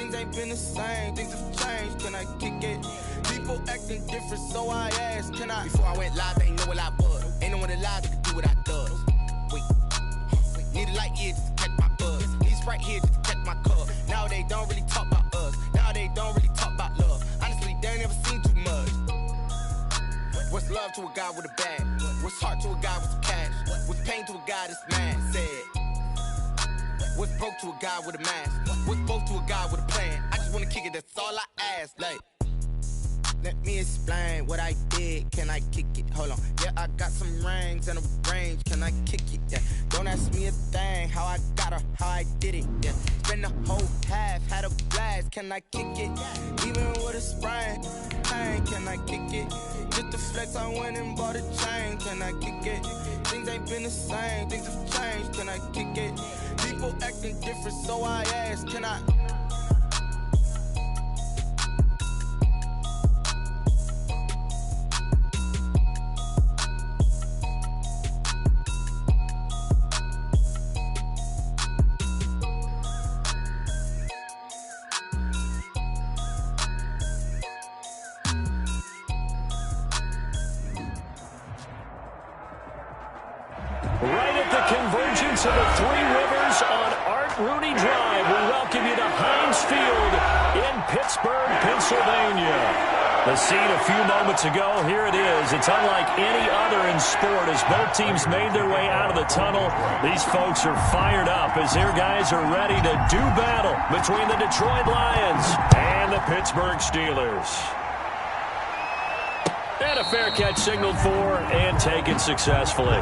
Things ain't been the same, things have changed, can I kick it? People acting different, so I asked, can I? Before I went live, they ain't know what I was. Ain't no one alive that could do what I does. Wait, need a light here just to catch my buzz. These right here just to catch my cup. Now they don't really talk about us. Now they don't really talk about love. Honestly, they ain't never seen too much. What's love to a guy with a bag? What's heart to a guy with some cash? What's pain to a guy that's mad? Said. What's broke to a guy with a mask? What's both to a guy with a plan? I just wanna kick it, that's all I ask. Like, let me explain what I did. Can I kick it? Hold on. Yeah, I got some rings and a range. Can I kick it? Yeah. Don't ask me a thing. How I got her, how I did it. Yeah. Spend the whole half, had a blast. Can I kick it? Even with a sprain. Pain, can I kick it? Just to flex, I went and bought a chain. Can I kick it? Things ain't been the same. Things have changed. Can I kick it? People acting different, so I asked, can I? Right at the convergence of the Three Rivers on Art Rooney Drive, we welcome you to Heinz Field in Pittsburgh, Pennsylvania. The scene a few moments ago, here it is. It's unlike any other in sport as both teams made their way out of the tunnel. These folks are fired up as their guys are ready to do battle between the Detroit Lions and the Pittsburgh Steelers. And a fair catch signaled for and taken successfully.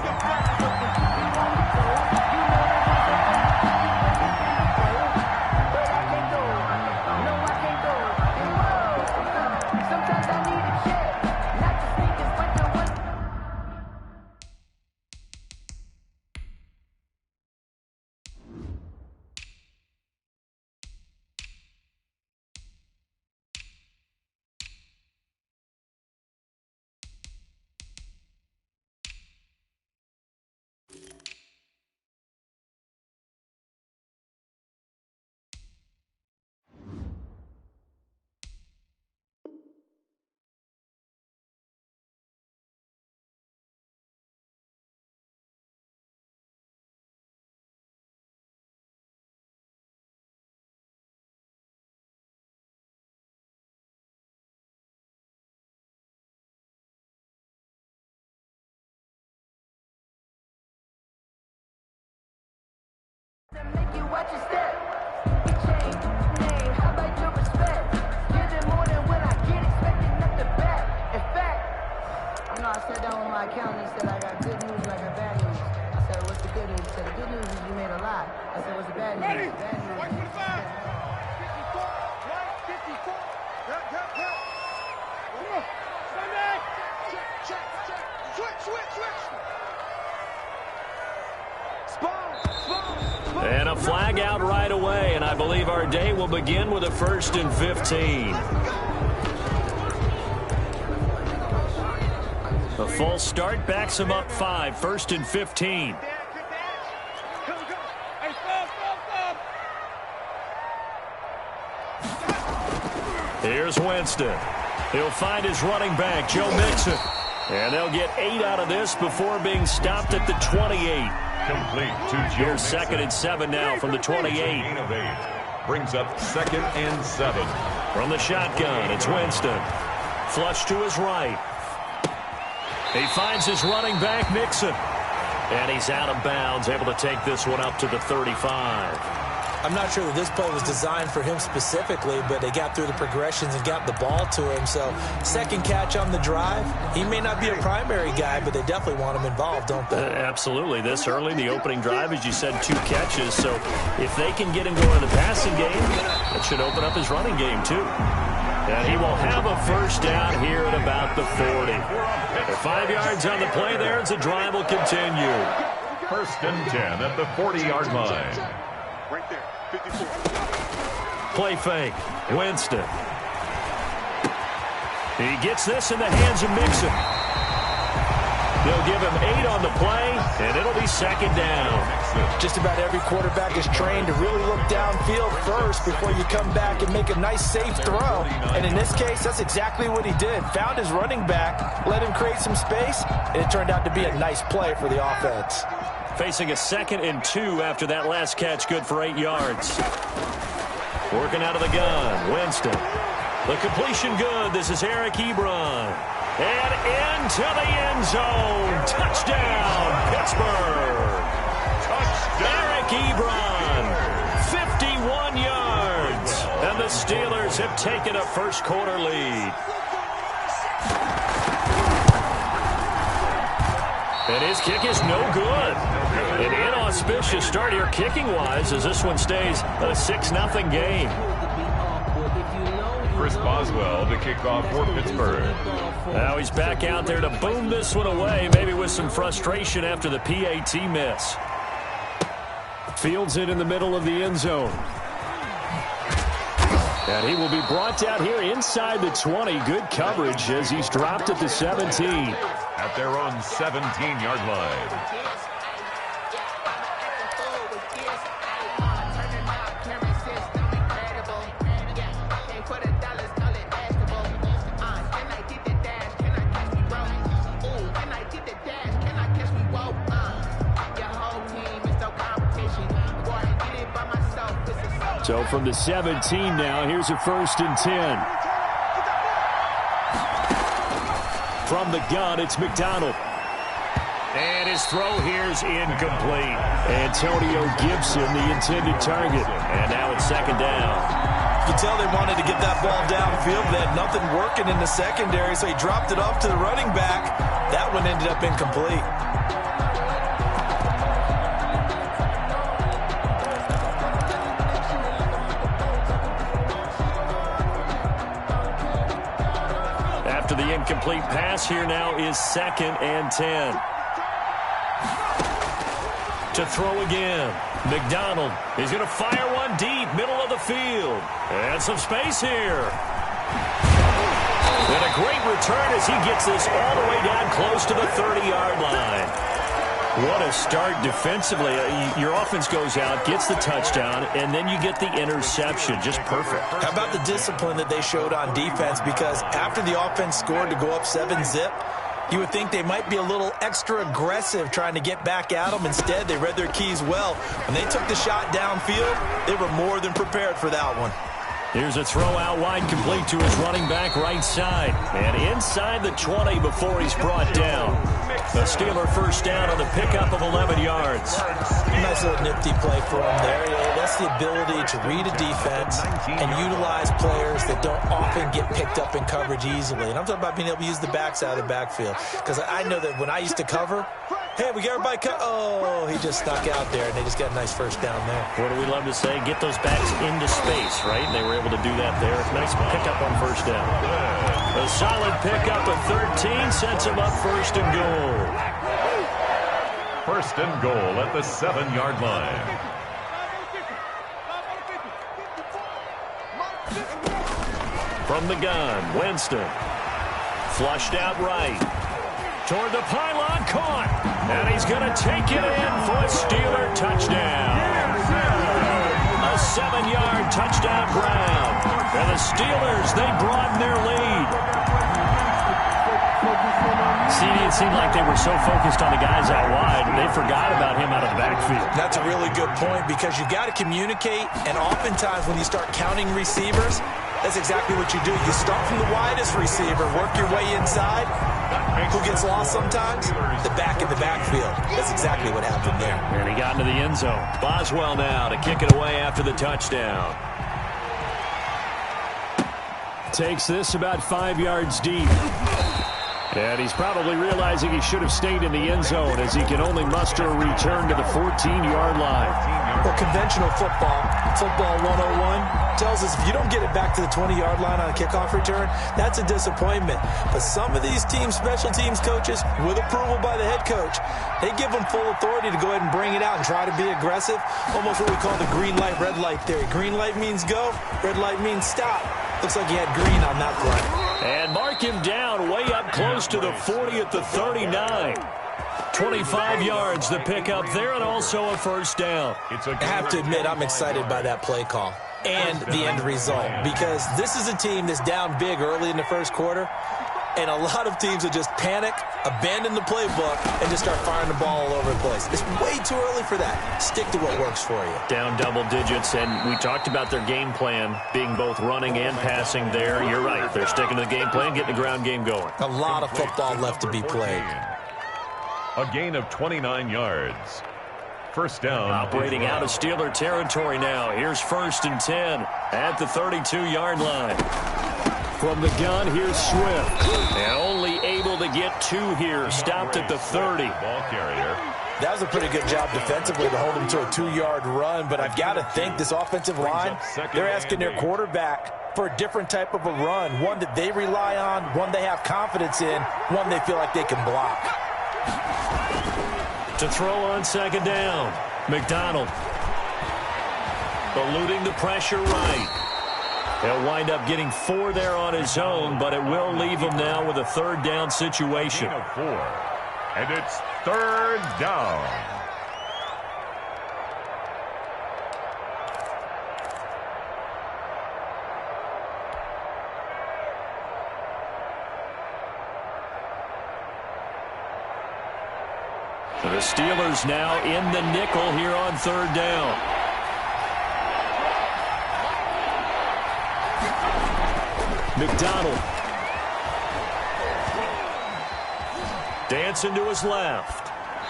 Make you watch your step. Change name, how about your respect? Give it more than what I get, expecting nothing back. In fact, you know, I sat down with my accountant. He said, I got good news and I got bad news. I said, what's the good news? He said, the good news is you made a lot. I said, what's the bad news? Ready? Bad news. White 45. 54. Right? 54. Yep. Come on. Stand back. Check. Switch. Spawn. And a flag out right away, and I believe our day will begin with a 1st and 15. A full start backs him up 5, 1st and 15. Here's Winston. He'll find his running back, Joe Mixon. And they'll get 8 out of this before being stopped at the 28. Complete to Joe Here's 2nd and 7 now from the 28. Gain of 8. Brings up 2nd and 7. From the shotgun, it's Winston. Flush to his right. He finds his running back, Mixon. And he's out of bounds, able to take this one up to the 35. I'm not sure that this play was designed for him specifically, but they got through the progressions and got the ball to him. So, second catch on the drive. He may not be a primary guy, but they definitely want him involved, don't they? Absolutely. This early, the opening drive, as you said, 2 catches. So, if they can get him going in the passing game, that should open up his running game, too. And he will have a first down here at about the 40. 5 yards on the play there as the drive will continue. 1st and 10 at the 40-yard line. Right there. 54. Play fake. Winston. He gets this in the hands of Mixon. They'll give him 8 on the play, and it'll be second down. Just about every quarterback is trained to really look downfield first before you come back and make a nice, safe throw. And in this case, that's exactly what he did. Found his running back, let him create some space, and it turned out to be a nice play for the offense. Facing a 2nd and 2 after that last catch, good for 8 yards. Working out of the gun, Winston. The completion good. This is Eric Ebron. And into the end zone. Touchdown, Pittsburgh. Touchdown. Eric Ebron, 51 yards. And the Steelers have taken a first-quarter lead. And his kick is no good. An inauspicious start here kicking-wise as this one stays a 6-0 game. Chris Boswell to kick off for Pittsburgh. Now he's back out there to boom this one away, maybe with some frustration after the PAT miss. Fields it in the middle of the end zone. And he will be brought down here inside the 20. Good coverage as he's dropped at the 17. At their own 17-yard line. So from the 17 now, here's a 1st and 10. From the gun, it's McDonald. And his throw here's incomplete. Antonio Gibson, the intended target. And now it's 2nd down. You can tell they wanted to get that ball downfield. They had nothing working in the secondary, so he dropped it off to the running back. That one ended up incomplete. The incomplete pass here now is 2nd and 10. To throw again. McDonald is going to fire one deep, middle of the field. And some space here. And a great return as he gets this all the way down close to the 30-yard line. What a start defensively. Your offense goes out, gets the touchdown, and then you get the interception. Just perfect. How about the discipline that they showed on defense? Because after the offense scored to go up 7-zip, you would think they might be a little extra aggressive trying to get back at them. Instead, they read their keys well. When they took the shot downfield, they were more than prepared for that one. Here's a throw out wide, complete to his running back right side. And inside the 20 before he's brought down. A Steeler 1st down on the pickup of 11 yards. Nice little nifty play for him there. Yeah, that's the ability to read a defense and utilize players that don't often get picked up in coverage easily. And I'm talking about being able to use the backs out of the backfield. Because I know that when I used to cover, hey, we got everybody oh, he just snuck out there, and they just got a nice 1st down there. What do we love to say? Get those backs into space, right? And they were able to do that there. Nice pickup on 1st down. A solid pickup of 13 sets him up 1st and goal. 1st and goal at the 7-yard line. From the gun, Winston. Flushed out right. Toward the pylon, caught. And he's going to take it in for a Steeler touchdown. A 7-yard touchdown Brown. And the Steelers, they broaden their lead. It seemed like they were so focused on the guys out wide, they forgot about him out of the backfield. That's a really good point because you've got to communicate, and oftentimes when you start counting receivers, that's exactly what you do. You start from the widest receiver, work your way inside. Who gets lost sometimes? The back in the backfield. That's exactly what happened there. And he got into the end zone. Boswell now to kick it away after the touchdown. Takes this about 5 yards deep. And he's probably realizing he should have stayed in the end zone as he can only muster a return to the 14-yard line. Well, conventional football 101, tells us if you don't get it back to the 20-yard line on a kickoff return, that's a disappointment. But some of these teams, special teams coaches, with approval by the head coach, they give them full authority to go ahead and bring it out and try to be aggressive, almost what we call the green light, red light theory. Green light means go, red light means stop. Looks like he had green on that play. And mark him down way up close to the 40 at the 39. 25 yards the pick up there, and also a first down. I have to admit, I'm excited by that play call and the end result, because this is a team that's down big early in the first quarter, and a lot of teams will just panic, abandon the playbook, and just start firing the ball all over the place. It's way too early for that. Stick to what works for you. Down double digits, and we talked about their game plan being both running and passing there. You're right. They're sticking to the game plan, getting the ground game going. A lot of football left to be played. A gain of 29 yards. First down. Operating out of Steeler territory now. Here's 1st and 10 at the 32-yard line. From the gun, here's Swift. And only able to get 2 here. Stopped at the 30. Ball carrier. That was a pretty good job defensively to hold him to a 2-yard run, but I've got to think this offensive line, they're asking their quarterback for a different type of a run, one that they rely on, one they have confidence in, one they feel like they can block. To throw on 2nd down, McDonald. Eluding the pressure right. He'll wind up getting 4 there on his own, but it will leave him now with a 3rd down situation. Gain of 4. And it's 3rd down. The Steelers now in the nickel here on 3rd down. McDonald. Dancing to his left.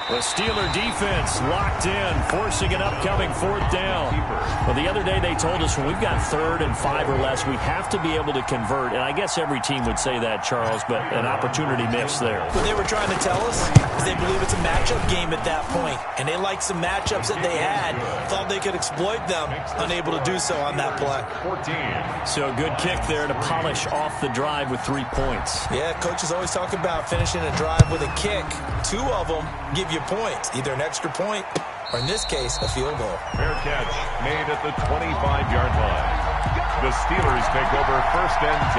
The Steeler defense locked in, forcing an upcoming 4th down. Well, the other day they told us when we've got 3rd and 5 or less, we have to be able to convert. And I guess every team would say that, Charles, but an opportunity missed there. What they were trying to tell us is they believe it's a matchup game at that point. And they liked some matchups that they had, thought they could exploit them, unable to do so on that play. 14. So a good kick there to polish off the drive with 3 points. Yeah, coaches always talk about finishing a drive with a kick. 2 of them give you points, either an extra point or, in this case, a field goal. Fair catch made at the 25-yard line. The Steelers take over 1st and 10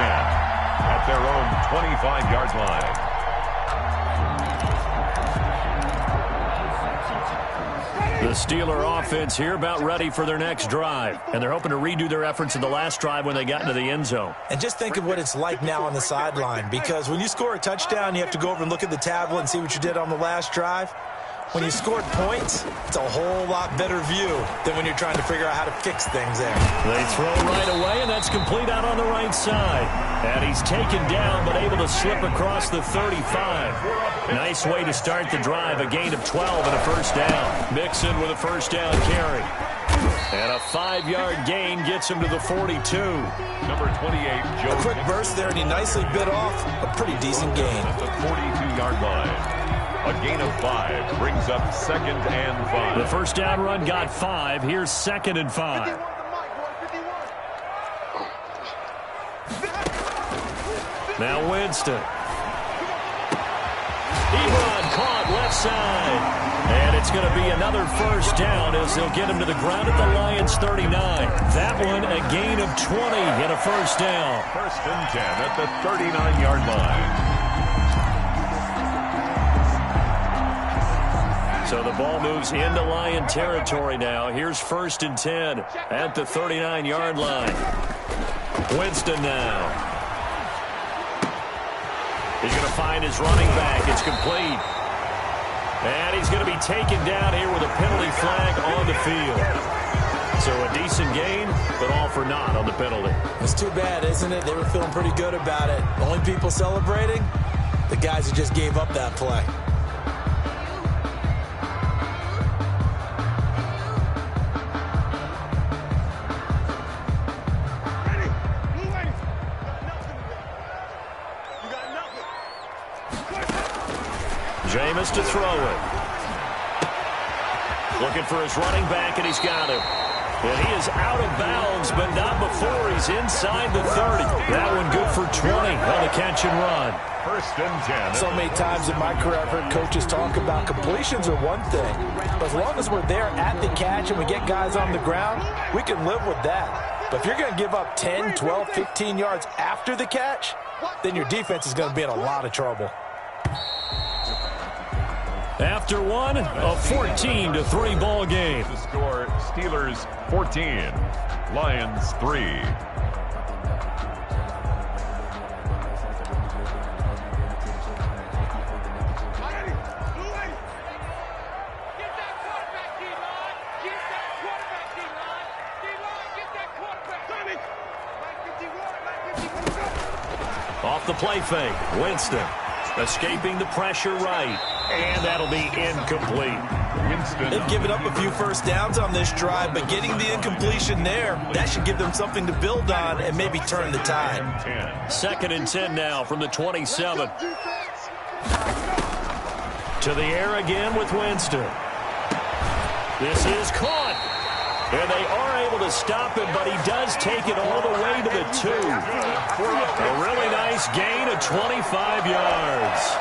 at their own 25-yard line. The Steeler offense here about ready for their next drive. And they're hoping to redo their efforts in the last drive when they got into the end zone. And just think of what it's like now on the sideline, because when you score a touchdown, you have to go over and look at the tablet and see what you did on the last drive. When you scored points, it's a whole lot better view than when you're trying to figure out how to fix things there. They throw right away, and that's complete out on the right side. And he's taken down, but able to slip across the 35. Nice way to start the drive, a gain of 12 and a 1st down. Mixon with a 1st down carry. And a 5-yard gain gets him to the 42. Number 28, Joe. A quick burst there, and he nicely bit off a pretty decent gain. At the 42-yard line. A gain of 5 brings up 2nd and 5. The 1st down run got 5. Here's 2nd and 5. Now Winston. Ebron caught left side. And it's going to be another 1st down as they'll get him to the ground at the Lions' 39. That one a gain of 20 and a 1st down. 1st and 10 at the 39-yard line. So the ball moves into Lion territory now. Here's 1st and 10 at the 39-yard line. Winston now. He's going to find his running back. It's complete. And he's going to be taken down here with a penalty flag on the field. So a decent gain, but all for naught on the penalty. It's too bad, isn't it? They were feeling pretty good about it. Only people celebrating, the guys who just gave up that play. Jameis to throw it. Looking for his running back, and he's got him. And he is out of bounds, but not before he's inside the 30. That one good for 20 on the catch and run. 1st and 10. So many times in my career, I've heard coaches talk about completions are one thing. But as long as we're there at the catch and we get guys on the ground, we can live with that. But if you're going to give up 10, 12, 15 yards after the catch, then your defense is going to be in a lot of trouble. After one, a 14-3 ball game. The score, Steelers 14, Lions 3. Off the play fake, Winston escaping the pressure right, and that'll be incomplete. They've given up a few first downs on this drive, but getting the incompletion there, that should give them something to build on and maybe turn the tide. 2nd and 10 now from the 27. To the air again with Winston. This is caught. And they are able to stop him, but he does take it all the way to the 2. A really nice gain of 25 yards.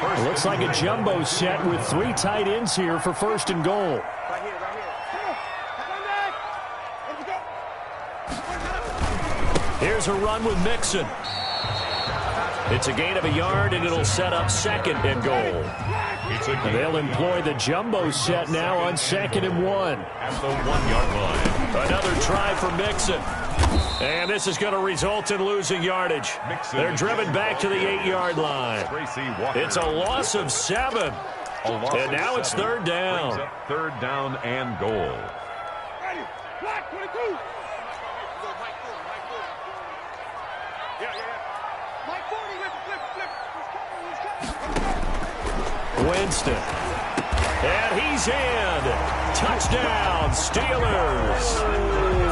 It looks like a jumbo set with 3 tight ends here for 1st and goal. Here's a run with Mixon. It's a gain of a yard, and it'll set up 2nd and goal. They'll employ the jumbo set now on 2nd and 1. At the 1-yard line. Another try for Mixon. And this is going to result in losing yardage. They're driven back to the 8-yard line. It's a loss of 7. And now it's 3rd down. 3rd down and goal. Winston. And he's in. Touchdown, Steelers.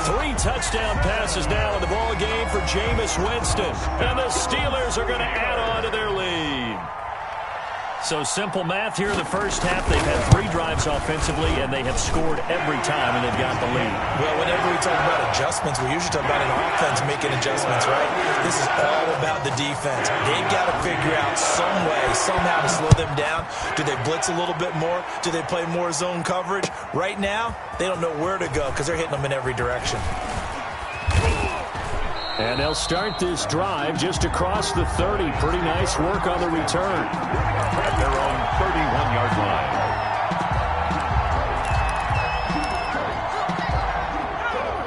3 touchdown passes now in the ball game for Jameis Winston. And the Steelers are going to add on to their lead. So simple math here in the first half. They've had 3 drives offensively, and they have scored every time, and they've got the lead. Well, whenever we talk about adjustments, we usually talk about an offense making adjustments, right? This is all about the defense. They've got to figure out some way, somehow to slow them down. Do they blitz a little bit more? Do they play more zone coverage? Right now, they don't know where to go because they're hitting them in every direction. And they'll start this drive just across the 30. Pretty nice work on the return. At their own 31-yard line.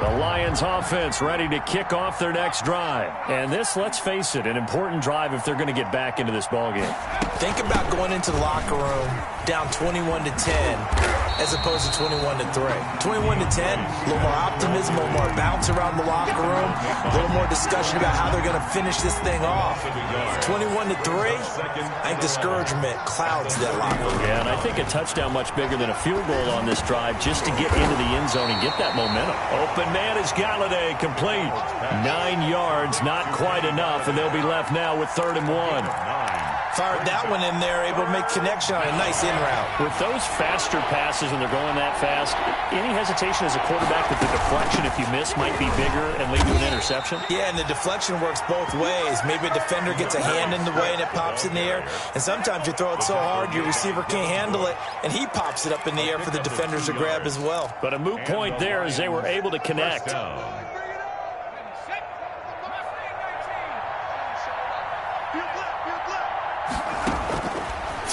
The Lions offense ready to kick off their next drive. And this, let's face it, an important drive if they're going to get back into this ballgame. Think about going into the locker room down 21-10 as opposed to 21-3. 21-10, a little more optimism, a little more bounce around the locker room, a little more discussion about how they're going to finish this thing off. 21-3, I think discouragement clouds that locker room. Yeah, and I think a touchdown much bigger than a field goal on this drive just to get into the end zone and get that momentum. Open man is Galladay, complete. 9 yards, not quite enough, and they'll be left now with 3rd and 1. Fired that one in there, able to make connection on a nice in route. With those faster passes and they're going that fast, any hesitation as a quarterback that the deflection, if you miss, might be bigger and lead to an interception? Yeah, and the deflection works both ways. Maybe a defender gets a hand in the way and it pops in the air. And sometimes you throw it so hard your receiver can't handle it, and he pops it up in the air for the defenders to grab as well. But a moot point there as they were able to connect.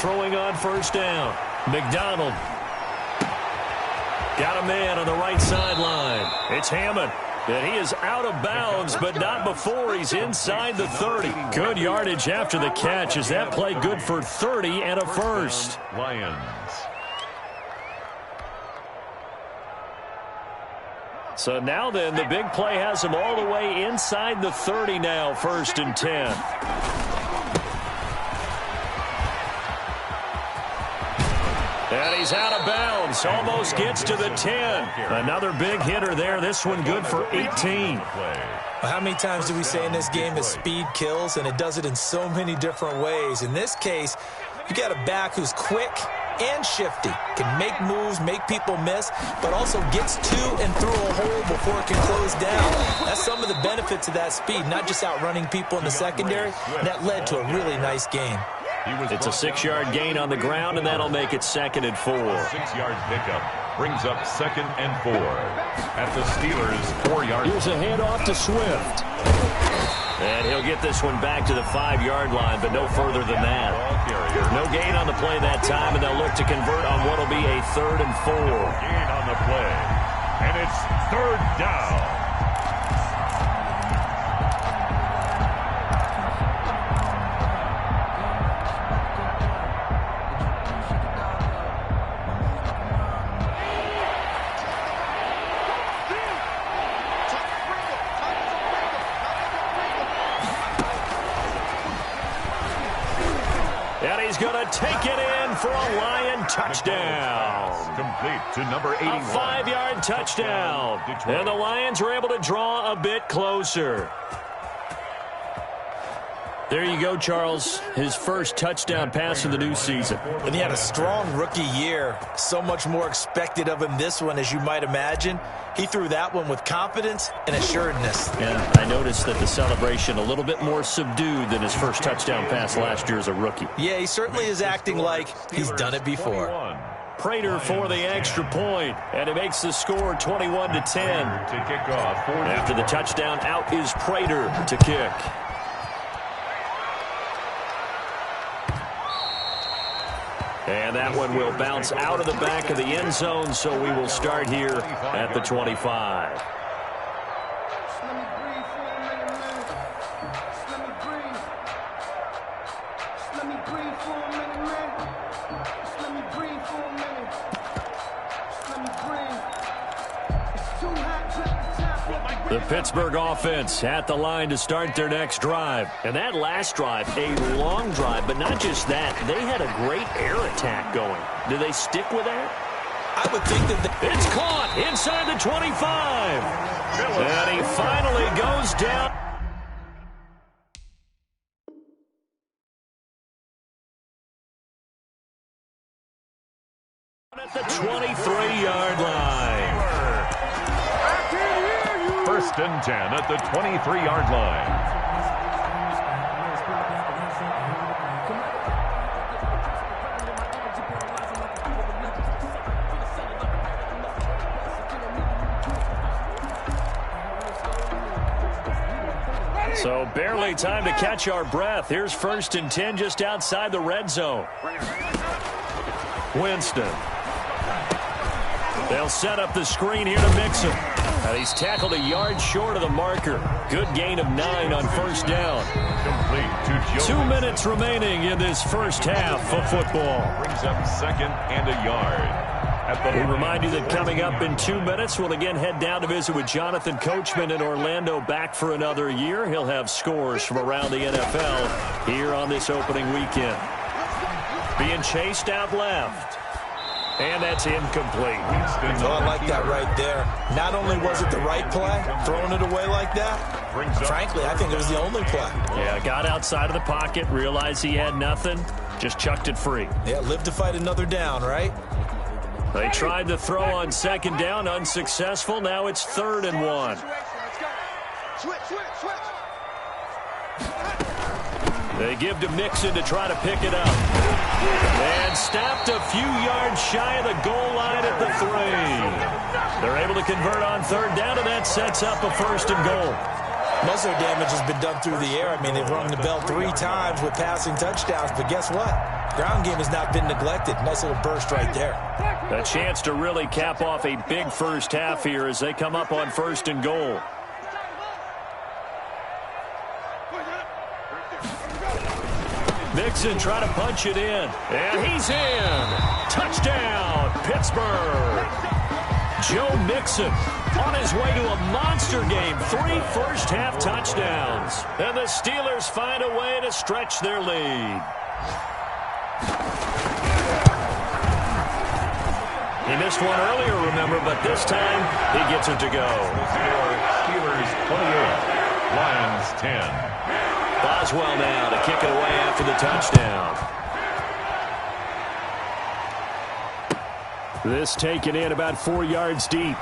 Throwing on 1st down. McDonald. Got a man on the right sideline. It's Hammond. And he is out of bounds, but not before he's inside the 30. Good yardage after the catch. Is that play good for 30 and a first? Lions. So now then, the big play has him all the way inside the 30 now, 1st and 10. And he's out of bounds. Almost gets to the 10. Another big hitter there. This one good for 18. How many times do we say in this game that speed kills, and it does it in so many different ways? In this case, you got a back who's quick and shifty, can make moves, make people miss, but also gets to and through a hole before it can close down. That's some of the benefits of that speed, not just outrunning people in the secondary. That led to a really nice game. It's a 6-yard gain on the ground, and that'll make it 2nd and 4. 6-yard pickup. Brings up 2nd and 4 at the Steelers' 4-yard line. Here's a handoff to Swift. And he'll get this one back to the 5-yard line, but no further than that. No gain on the play that time, and they'll look to convert on what will be a 3rd and 4. Gain on the play, and it's 3rd down. And he's going to take it in for a Lion touchdown. Complete to number 81. A 5-yard touchdown. And the Lions are able to draw a bit closer. There you go, Charles. His first touchdown pass of the new season. And he had a strong rookie year. So much more expected of him this one, as you might imagine. He threw that one with confidence and assuredness. Yeah, I noticed that the celebration a little bit more subdued than his first touchdown pass last year as a rookie. Yeah, he certainly is acting like he's done it before. Prater for the extra point, and it makes the score 21-10. To kick off. After the touchdown, out is Prater to kick. And that one will bounce out of the back of the end zone, so we will start here at the 25. The Pittsburgh offense at the line to start their next drive. And that last drive, a long drive, but not just that. They had a great air attack going. Do they stick with that? I would think that it's caught inside the 25. And he finally goes down. At the 23-yard line. 1st and 10 at the 23-yard line. So barely time to catch our breath. Here's 1st and 10 just outside the red zone. Winston. They'll set up the screen here to Mixon. And he's tackled a yard short of the marker. Good gain of 9 on 1st down. Complete to Joe. 2 minutes remaining in this first half of football. Brings up 2nd and a yard. We remind you that coming up in 2 minutes, we'll again head down to visit with Jonathan Coachman in Orlando, back for another year. He'll have scores from around the NFL here on this opening weekend. Being chased out left. And that's incomplete. Oh, I like that right there. Not only was it the right play, throwing it away like that, frankly, I think it was the only play. Yeah, got outside of the pocket, realized he had nothing, just chucked it free. Yeah, live to fight another down, right? They tried to throw on 2nd down, unsuccessful. Now it's 3rd and 1. They give to Mixon to try to pick it up. And stopped a few yards shy of the goal line at the 3. They're able to convert on 3rd down, and that sets up a 1st and goal. Most of their damage has been done through the air. I mean, they've rung the bell 3 times with passing touchdowns, but guess what? Ground game has not been neglected. Nice little burst right there. A chance to really cap off a big first half here as they come up on 1st and goal. Mixon trying to punch it in. And he's in. Touchdown, Pittsburgh. Joe Mixon on his way to a monster game. 3 first-half touchdowns. And the Steelers find a way to stretch their lead. He missed one earlier, remember, but this time he gets it to go. Steelers 28, Lions 10. Boswell now to kick it away after the touchdown. This taken in about 4 yards deep.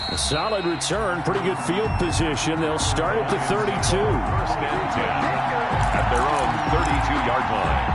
A solid return, pretty good field position. They'll start at the 32. 1st and 10 at their own 32-yard line.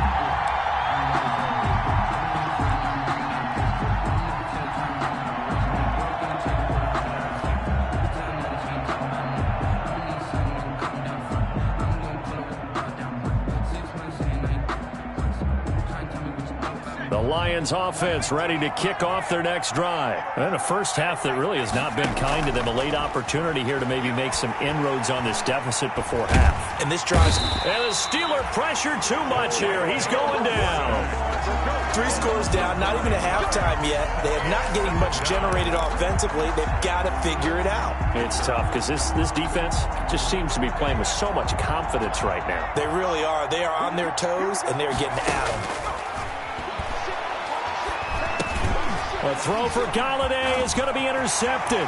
Lions offense ready to kick off their next drive. And a first half that really has not been kind to them. A late opportunity here to maybe make some inroads on this deficit before half. And this drives. And the Steeler pressure too much here. He's going down. 3 scores down, not even a halftime yet. They are not getting much generated offensively. They've got to figure it out. It's tough because this defense just seems to be playing with so much confidence right now. They really are. They are on their toes, and they're getting at them. A throw for Galladay is going to be intercepted.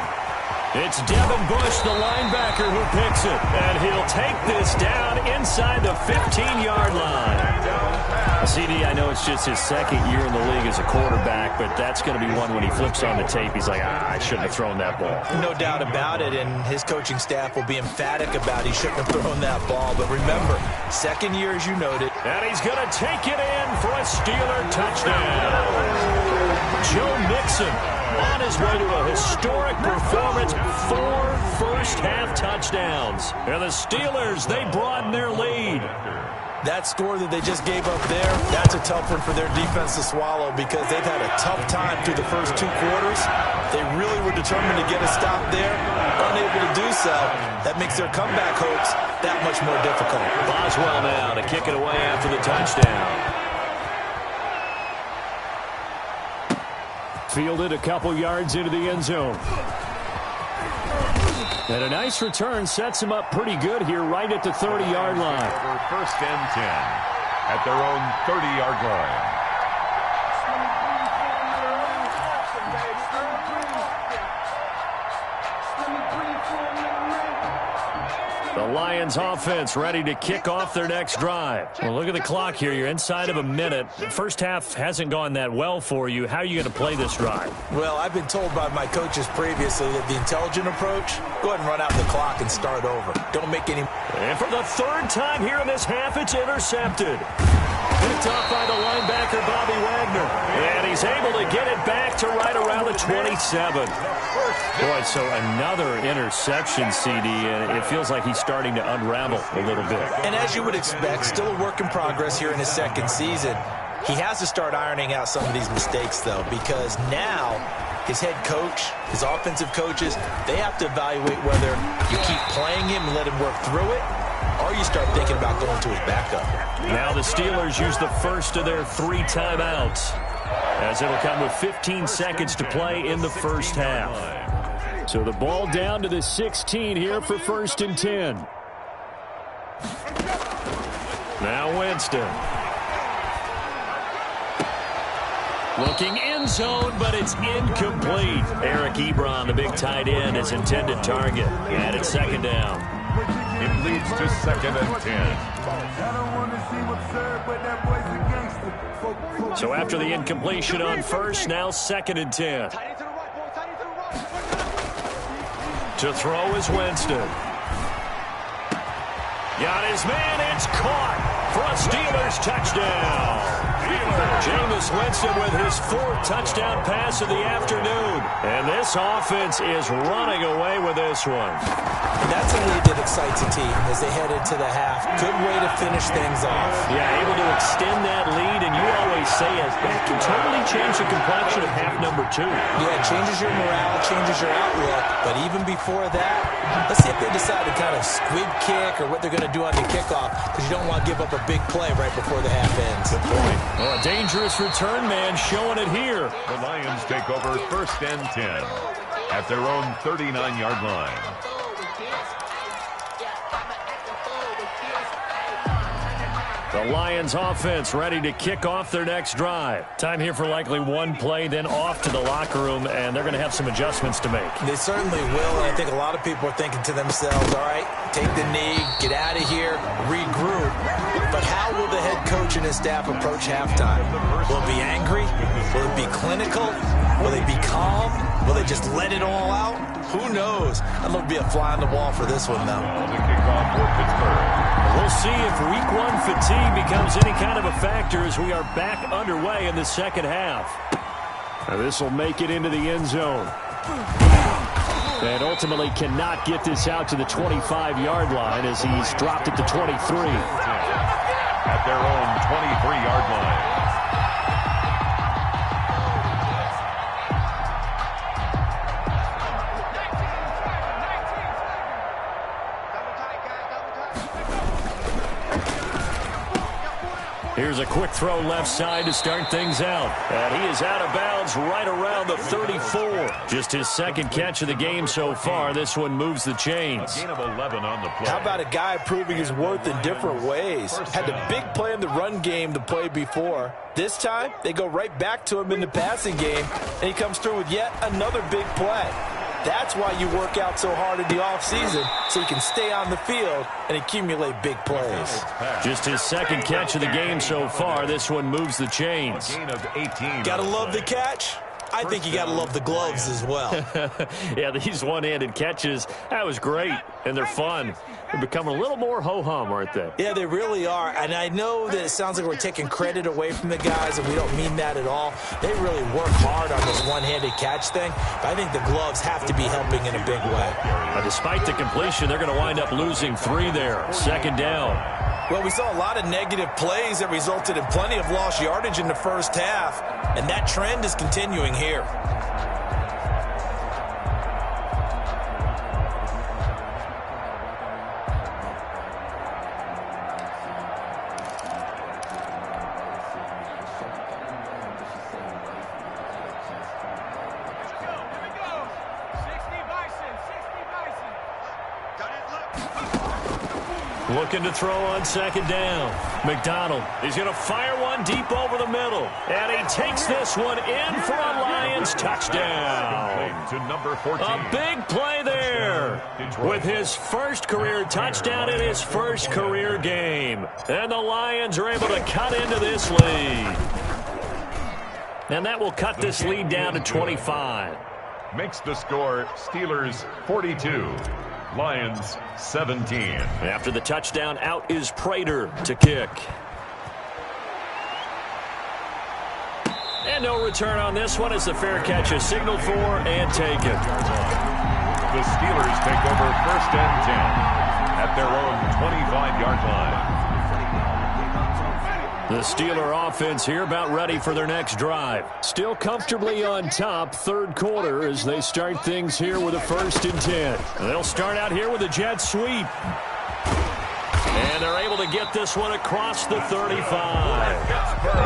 It's Devin Bush, the linebacker, who picks it. And he'll take this down inside the 15-yard line. CD, I know it's just his second year in the league as a quarterback, but that's going to be one when he flips on the tape. He's like, I shouldn't have thrown that ball. No doubt about it, and his coaching staff will be emphatic about he shouldn't have thrown that ball. But remember, second year, as you noted. And he's going to take it in for a Steeler touchdown. Joe Mixon on his way to a historic performance, 4 first-half touchdowns. And the Steelers, they broaden their lead. That score that they just gave up there, that's a tough one for their defense to swallow because they've had a tough time through the first 2 quarters. They really were determined to get a stop there, unable to do so. That makes their comeback hopes that much more difficult. Boswell now to kick it away after the touchdown. Fielded a couple yards into the end zone. And a nice return sets him up pretty good here right at the 30-yard line. First and 10 at their own 30-yard line. The Lions offense ready to kick off their next drive. Well, look at the clock here. You're inside of a minute. The first half hasn't gone that well for you. How are you going to play this drive? Well, I've been told by my coaches previously that the intelligent approach, go ahead and run out the clock and start over. Don't make any... And for the 3rd time here in this half, it's intercepted. Picked off by the linebacker, Bobby Wagner. And he's able to get it back to right around the 27. Boy, so another interception, CD, and it feels like he's starting to unravel a little bit. And as you would expect, still a work in progress here in his second season. He has to start ironing out some of these mistakes, though, because now his head coach, his offensive coaches, they have to evaluate whether you keep playing him and let him work through it, or you start thinking about going to his backup. Now the Steelers use the first of their 3 timeouts, as it'll come with 15 seconds to play in the first half. So the ball down to the 16 here for 1st and 10. Now Winston. Looking end zone, but it's incomplete. Eric Ebron, the big tight end, his intended target. And it's 2nd down. It leads to 2nd and 10. So after the incompletion on first, now 2nd and 10. To throw is Winston. Got his man, it's caught for a Steelers touchdown. Jameis Winston with his 4th touchdown pass of the afternoon. And this offense is running away with this one. And that's a lead that excites a team as they head into the half. Good way to finish things off. Yeah, able to extend that lead, and you always say it, that can totally change the complexion of half number 2. Yeah, it changes your morale, changes your outlook. But even before that, let's see if they decide to kind of squib kick or what they're going to do on the kickoff, because you don't want to give up a big play right before the half ends. Good point. Well, a dangerous return man showing it here. The Lions take over 1st and 10 at their own 39-yard line. The Lions offense ready to kick off their next drive. Time here for likely 1 play, then off to the locker room, and they're going to have some adjustments to make. They certainly will, and I think a lot of people are thinking to themselves, all right, take the knee, get out of here, regroup. But how will the head coach and his staff approach halftime? Will it be angry? Will it be clinical? Will they be calm? Will they just let it all out? Who knows? I'd love to be a fly on the wall for this one, though. The kickoff for Pittsburgh. We'll see if week 1 fatigue becomes any kind of a factor as we are back underway in the second half. This will make it into the end zone. And ultimately cannot get this out to the 25-yard line as he's dropped at the 23. At their own 23-yard line. Here's a quick throw left side to start things out. And he is out of bounds right around the 34. Just his second catch of the game so far. This one moves the chains. A gain of 11 on the play. How about a guy proving his worth in different ways? Had a big play in the run game the play before. This time, they go right back to him in the passing game, and he comes through with yet another big play. That's why you work out so hard in the offseason, so you can stay on the field and accumulate big plays. Just his second catch of the game so far. This one moves the chains. A gain of 18. Gotta love the catch. I think you gotta love the gloves as well. Yeah, these one-handed catches, that was great, and they're fun. They're becoming a little more ho-hum, aren't they? Yeah, they really are, and I know that it sounds like we're taking credit away from the guys, and we don't mean that at all. They really work hard on this one-handed catch thing, but I think the gloves have to be helping in a big way. Despite the completion, they're going to wind up losing 3 there. Second down. Well, we saw a lot of negative plays that resulted in plenty of lost yardage in the first half, and that trend is continuing here. Looking to throw on second down. McDonald is going to fire one deep over the middle. And he takes this one in for a Lions touchdown. To number 14. A big play there with his first career touchdown in his first career game. And the Lions are able to cut into this lead. And that will cut this lead down to 25. Makes the score Steelers 42. Lions 17. After the touchdown, out is Prater to kick. And no return on this one as the fair catch is signaled for and taken. The Steelers take over first and 10 at their own 25-yard line. The Steeler offense here about ready for their next drive. Still comfortably on top, third quarter, as they start things here with a 1st and 10. They'll start out here with a jet sweep. And they're able to get this one across the 35.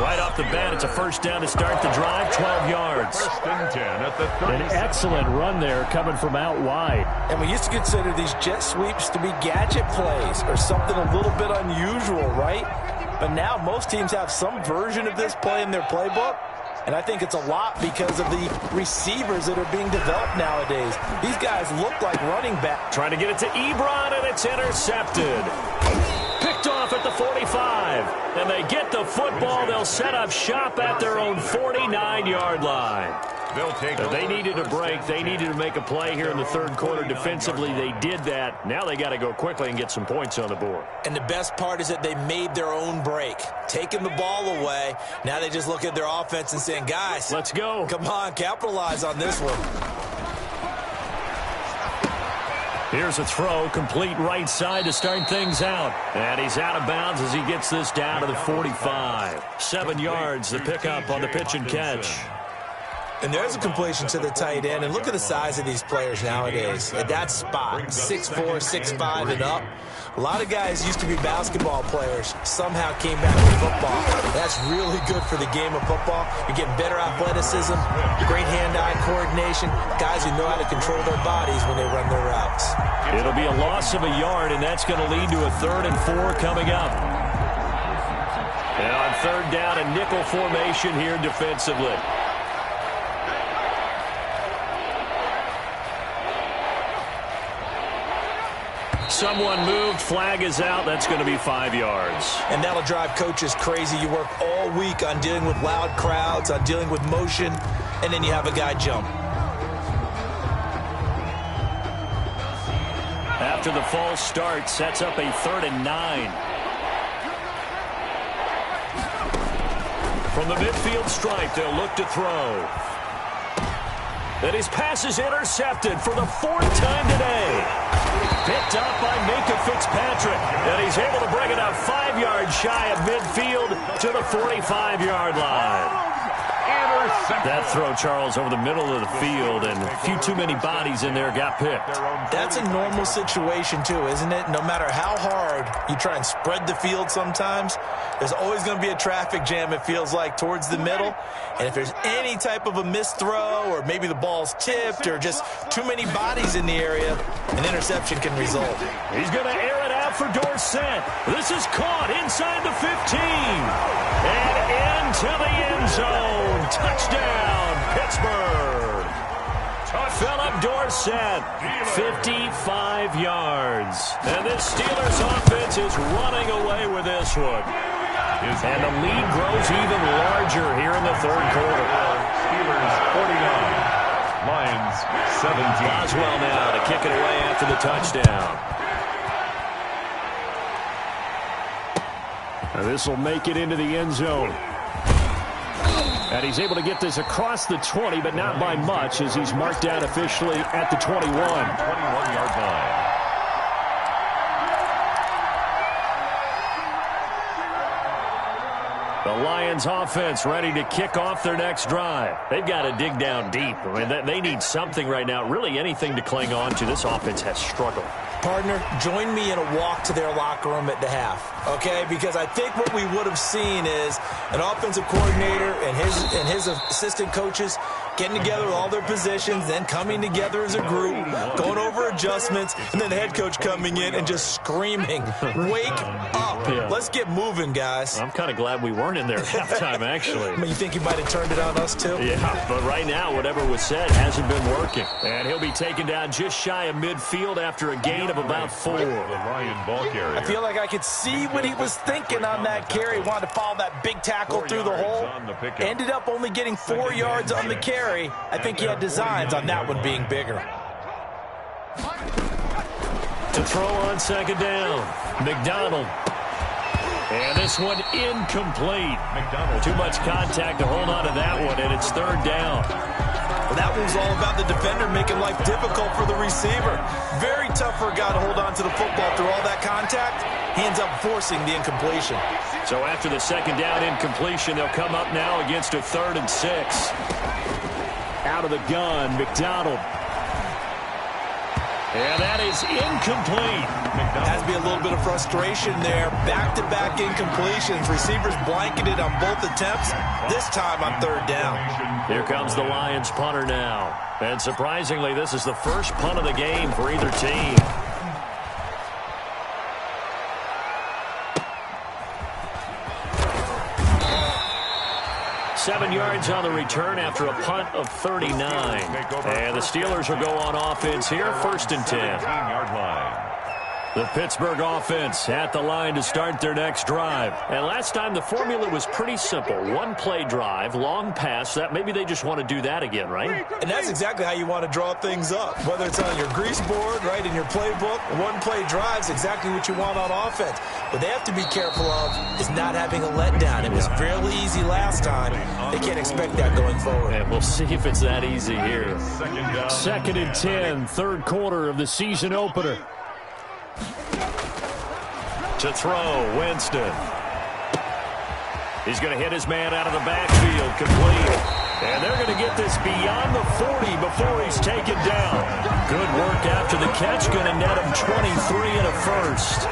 Right off the bat, it's a first down to start the drive, 12 yards. 1st and 10 at the 30. An excellent run there coming from out wide. And we used to consider these jet sweeps to be gadget plays or something a little bit unusual, right? But now most teams have some version of this play in their playbook. And I think it's a lot because of the receivers that are being developed nowadays. These guys look like running back. Trying to get it to Ebron, and it's intercepted. Picked off at the 45. And they get the football. They'll set up shop at their own 49-yard line. They needed a break. They needed to make a play here in the third quarter defensively. They did that. Now they got to go quickly and get some points on the board. And the best part is that they made their own break, taking the ball away. Now they just look at their offense and saying, guys, let's go. Come on, capitalize on this one. Here's a throw, complete right side to start things out. And he's out of bounds as he gets this down to the 45. 7 yards, the pickup on the pitch and catch. And there's a completion to the tight end. And look at the size of these players nowadays. At that spot, 6'4", 6'5", and up. A lot of guys used to be basketball players, somehow came back to football. That's really good for the game of football. You're getting better athleticism, great hand-eye coordination, guys who know how to control their bodies when they run their routes. It'll be a loss of a yard, and that's going to lead to a 3rd and 4 coming up. And on 3rd down, a nickel formation here defensively. Someone moved, flag is out. That's going to be 5 yards. And that'll drive coaches crazy. You work all week on dealing with loud crowds, on dealing with motion, and then you have a guy jump. After the false start, sets up a 3rd and 9. From the midfield stripe, they'll look to throw. And his pass is intercepted for the 4th time today. Picked up by Minka Fitzpatrick. And he's able to bring it up 5 yards shy of midfield to the 45-yard line. That throw, Charles, over the middle of the field, and a few too many bodies in there got picked. That's a normal situation, too, isn't it? No matter how hard you try and spread the field sometimes, there's always going to be a traffic jam, it feels like, towards the middle. And if there's any type of a missed throw, or maybe the ball's tipped, or just too many bodies in the area, an interception can result. He's going to air it out for Dorsett. This is caught inside the 15. And into the end zone. Touchdown, Pittsburgh. Philip Dorsett, 55 yards. And this Steelers offense is running away with this one. And the lead grows even larger here in the third quarter. Steelers 49, Lions 17. Boswell now to kick it away after the touchdown. This will make it into the end zone. And he's able to get this across the 20, but not by much, as he's marked down officially at the 21. 21-yard line. The Lions offense ready to kick off their next drive. They've got to dig down deep. I mean, they need something right now, really anything to cling on to. This offense has struggled. Partner, join me in a walk to their locker room at the half, okay? Because I think what we would have seen is an offensive coordinator and his assistant coaches getting together with all their positions, then coming together as a group, going over adjustments, and then the head coach coming in and just screaming, "Wake up. Yeah. Let's get moving, guys." I'm kind of glad we weren't in there at halftime, actually. I mean, you think he might have turned it on us, too? Yeah, but right now, whatever was said hasn't been working. And he'll be taken down just shy of midfield after a gain of about 4. The Lion ball carrier. I feel like I could see what he was thinking on that carry. He wanted to follow that big tackle through the hole. Ended up only getting 4 yards on the carry. I think he had designs on that one being bigger. To throw on second down, McDonald. And this one incomplete. McDonald. Too much contact to hold on to that one, and it's third down. Well, that one's all about the defender making life difficult for the receiver. Very tough for a guy to hold on to the football through all that contact. He ends up forcing the incompletion. So after the second down incompletion, they'll come up now against a 3rd and 6. Out of the gun, McDonald. And that is incomplete. Has to be a little bit of frustration there. Back-to-back incompletions. Receivers blanketed on both attempts, this time on 3rd down. Here comes the Lions punter now. And surprisingly, this is the first punt of the game for either team. Seven yards on the return after a punt of 39. And the Steelers will go on offense here, 1st and 10. 15-yard line. The Pittsburgh offense at the line to start their next drive. And last time the formula was pretty simple. One play drive, long pass. That maybe they just want to do that again, right? And that's exactly how you want to draw things up. Whether it's on your grease board, right, in your playbook, one play drive's exactly what you want on offense. What they have to be careful of is not having a letdown. It was fairly easy last time. They can't expect that going forward. And we'll see if it's that easy here. 2nd and 10, third quarter of the season opener. To throw, Winston. He's going to hit his man out of the backfield, complete. And they're going to get this beyond the 40 before he's taken down. Good work after the catch, going to net him 23 and a first.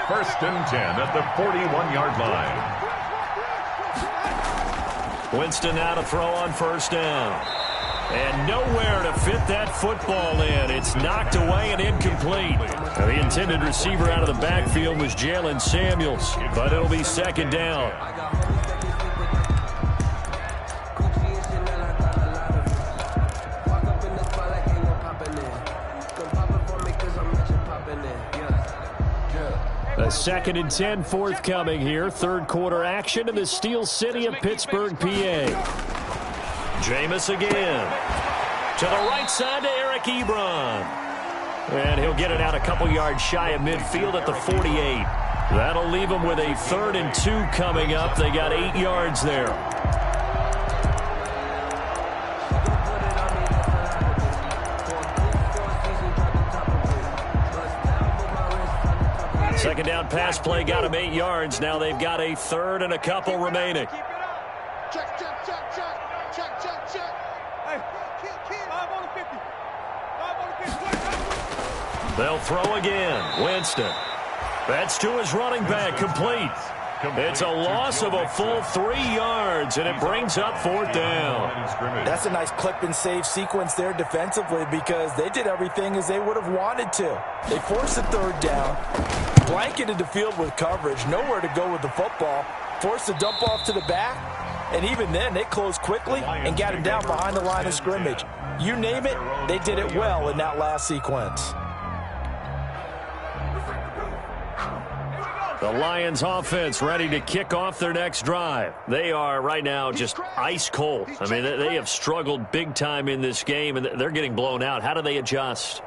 1st and 10 at the 41-yard line. Winston now to throw on 1st down. And nowhere to fit that football in. It's knocked away and incomplete. Now, the intended receiver out of the backfield was Jalen Samuels, but it'll be 2nd down. A 2nd and 10 forthcoming here. Third quarter action in the Steel City of Pittsburgh, PA. Jameis again. To the right side to Eric Ebron. And he'll get it out a couple yards shy of midfield at the 48. That'll leave them with a 3rd and 2 coming up. They got 8 yards there. Second down pass play got them 8 yards. Now they've got a 3rd and a couple remaining. Check, check, check, check. They'll throw again. Winston. That's to his running back, complete. It's a loss of a full 3 yards, and it brings up 4th down. That's a nice clip and save sequence there defensively because they did everything as they would have wanted to. They forced the 3rd down, blanketed the field with coverage, nowhere to go with the football, forced the dump off to the back, and even then they closed quickly and got him down behind the line of scrimmage. You name it, they did it well in that last sequence. The Lions offense ready to kick off their next drive. They are right now just ice cold. I mean, they have struggled big time in this game, and they're getting blown out. How do they adjust?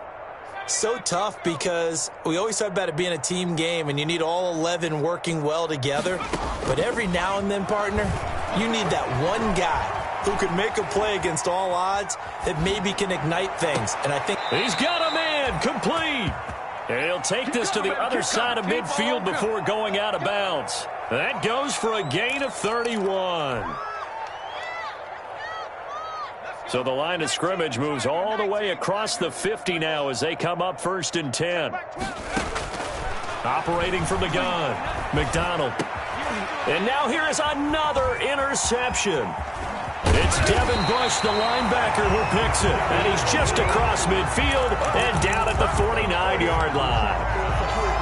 So tough because we always talk about it being a team game, and you need all 11 working well together. But every now and then, partner, you need that one guy who can make a play against all odds that maybe can ignite things. And I think he's got a man complete. And he'll take this to the other side of midfield before going out of bounds. That goes for a gain of 31. So the line of scrimmage moves all the way across the 50 now as they come up 1st and 10. Operating from the gun, McDonald. And now here is another interception. It's Devin Bush, the linebacker, who picks it. And he's just across midfield and down at the 49-yard line.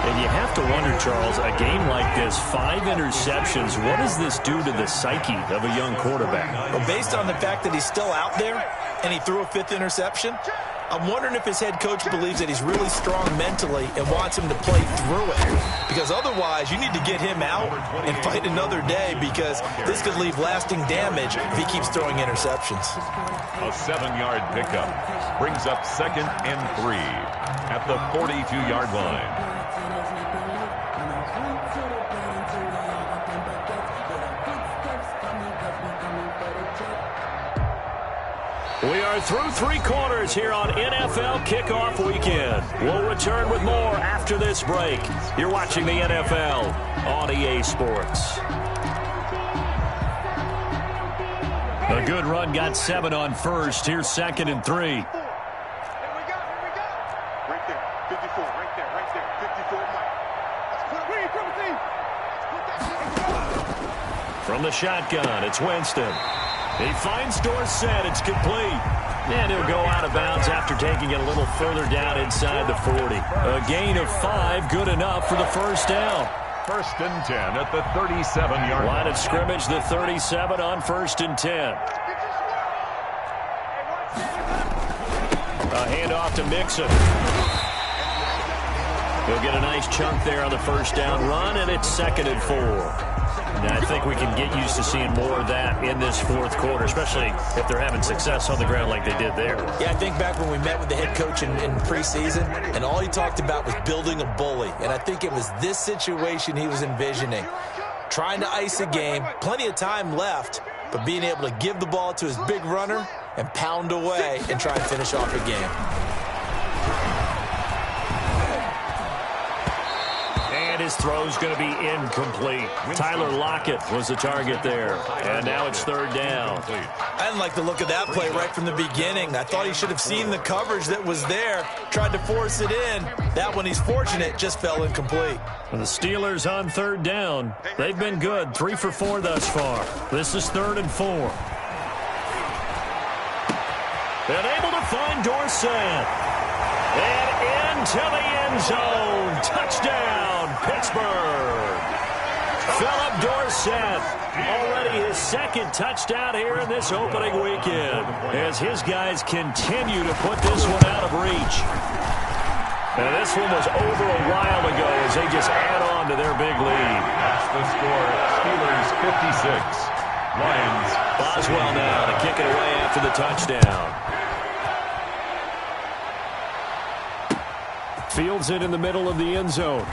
And you have to wonder, Charles, a game like this, 5 interceptions, what does this do to the psyche of a young quarterback? Well, based on the fact that he's still out there and he threw a 5th interception, I'm wondering if his head coach believes that he's really strong mentally and wants him to play through it. Because otherwise, you need to get him out and fight another day because this could leave lasting damage if he keeps throwing interceptions. A 7-yard pickup brings up 2nd and 3 at the 42-yard line. We are through 3 quarters here on NFL Kickoff Weekend. We'll return with more after this break. You're watching the NFL on EA Sports. A good run got 7 on first. Here's 2nd and 3. Here we go. Right there. 54. Right there. 54. Let's put it From the shotgun, it's Winston. He finds Dorsett. It's complete. And he'll go out of bounds after taking it a little further down inside the 40. A gain of 5, good enough for the 1st down. 1st and 10 at the 37-yard line of scrimmage, the 37 on 1st and 10. A handoff to Mixon. He'll get a nice chunk there on the 1st down run, and it's 2nd and 4. Now, I think we can get used to seeing more of that in this 4th quarter, especially if they're having success on the ground like they did there. Yeah, I think back when we met with the head coach in preseason, and all he talked about was building a bully. And I think it was this situation he was envisioning. Trying to ice a game, plenty of time left, but being able to give the ball to his big runner and pound away and try and finish off a game. His throw's going to be incomplete. Tyler Lockett was the target there. And now it's 3rd down. I didn't like the look of that play right from the beginning. I thought he should have seen the coverage that was there, tried to force it in. That one, he's fortunate, just fell incomplete. And the Steelers on 3rd down. They've been good, 3 for 4 thus far. This is 3rd and 4. And able to find Dorsett. And into the end zone. Touchdown, Pittsburgh. Philip Dorsett, already his 2nd touchdown here in this opening weekend, as his guys continue to put this one out of reach. And this one was over a while ago as they just add on to their big lead. That's the score. Steelers 56. Lions. Boswell now to kick it away after the touchdown. Fields it in the middle of the end zone.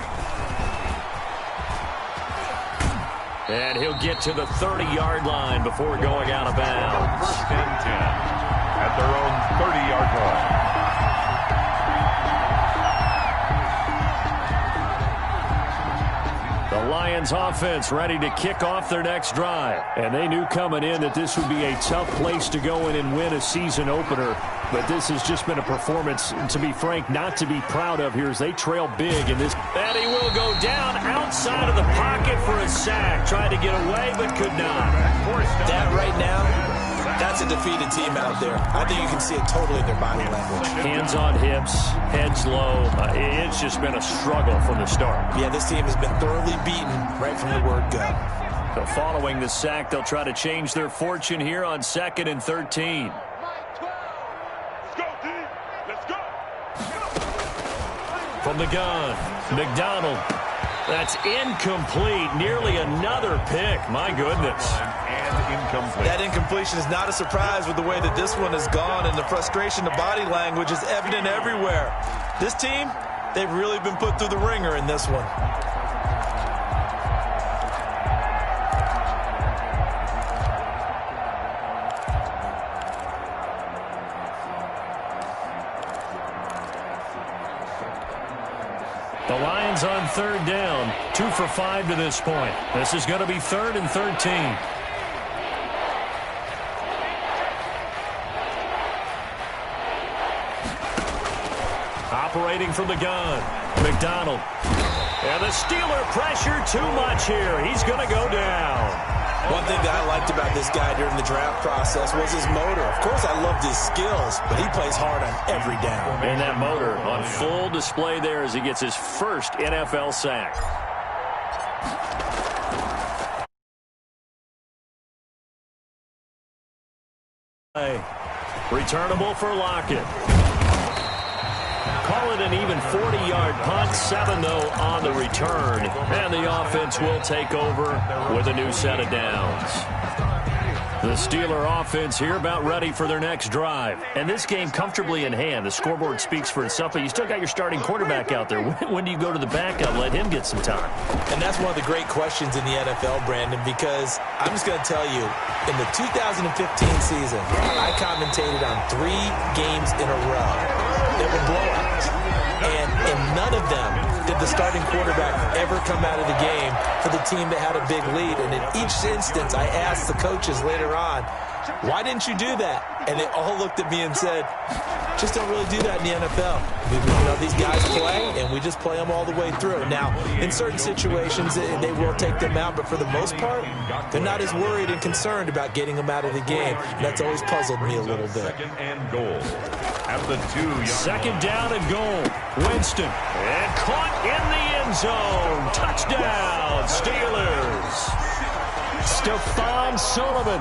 And he'll get to the 30-yard line before going out of bounds. 1st and 10 at their own 30-yard line. The Lions offense ready to kick off their next drive. And they knew coming in that this would be a tough place to go in and win a season opener. But this has just been a performance, to be frank, not to be proud of here as they trail big in this. And he will go down outside of the pocket for a sack. Tried to get away, but could not. That right now, that's a defeated team out there. I think you can see it totally in their body language. Hands on hips, heads low. It's just been a struggle from the start. Yeah, this team has been thoroughly beaten right from the word go. So following the sack, they'll try to change their fortune here on 2nd and 13. From the gun, McDonald. That's incomplete. Nearly another pick. My goodness. And incomplete. That incompletion is not a surprise with the way that this one has gone, and the frustration, the body language is evident everywhere. This team, they've really been put through the ringer in this one. The Lions on 3rd down, 2 for 5 to this point. This is going to be 3rd and 13. Operating from the gun, McDonald. And the Steeler pressure too much here. He's going to go down. One thing that I liked about this guy during the draft process was his motor. Of course, I loved his skills, but he plays hard on every down. And that motor on full display there as he gets his first NFL sack. Returnable for Lockett. Call it an even 40-yard punt. 7, though, on the return. And the offense will take over with a new set of downs. The Steeler offense here about ready for their next drive. And this game comfortably in hand. The scoreboard speaks for itself, but you still got your starting quarterback out there. When do you go to the backup? Let him get some time. And that's one of the great questions in the NFL, Brandon, because I'm just going to tell you, in the 2015 season, I commentated on 3 games in a row that were blowouts. And in none of them did the starting quarterback ever come out of the game for the team that had a big lead. And in each instance, I asked the coaches later on, why didn't you do that? And they all looked at me and said, just don't really do that in the NFL. These guys play, and we just play them all the way through. Now, in certain situations, they will take them out, but for the most part, they're not as worried and concerned about getting them out of the game. And that's always puzzled me a little bit. 2nd and goal. At the 2-yard 2nd down and goal. Winston. And caught in the end zone. Touchdown, Steelers. Stephon Sullivan